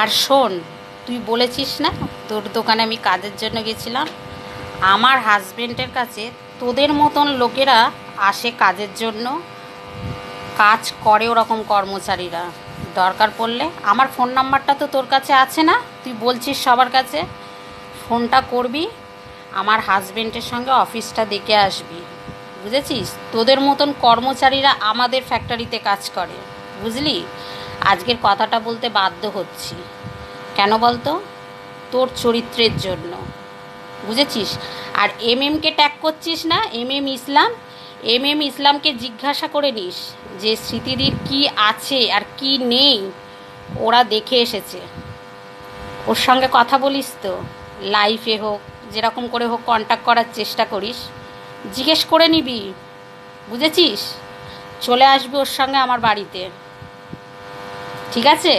আর শোন, তুই বলেছিস না তোর দোকানে আমি কাজের জন্য গেছিলাম? আমার হাজবেন্ডের কাছে তোদের মতন লোকেরা আসে কাজের জন্য, কাজ করে ওরকম কর্মচারীরা। দরকার পড়লে আমার ফোন নাম্বারটা তো তোর কাছে আছে না? তুই বলছিস সবার কাছে। ফোনটা করবি, আমার হাজবেন্ডের সঙ্গে অফিসটা দেখে আসবি। বুঝেছিস? তোদের মতন কর্মচারীরা আমাদের ফ্যাক্টরিতে কাজ করে, বুঝলি? আজকের কথাটা বলতে বাধ্য হচ্ছি। কেন বলতো? তোর চরিত্রের জন্য, বুঝেছিস? আর এমএমকে ট্যাগ করছিস না, এমএম ইসলামকে জিজ্ঞাসা করে নিস যে স্মৃতিদির কি আছে আর কি নেই। ওরা দেখে এসেছে। ওর সঙ্গে কথা বলিস তো, লাইফে হোক, যেরকম করে হোক কন্ট্যাক্ট করার চেষ্টা করিস, জিজ্ঞেস করে নিবি। বুঝেছিস? চলে আসবি ওর সঙ্গে আমার বাড়িতে, ঠিক আছে?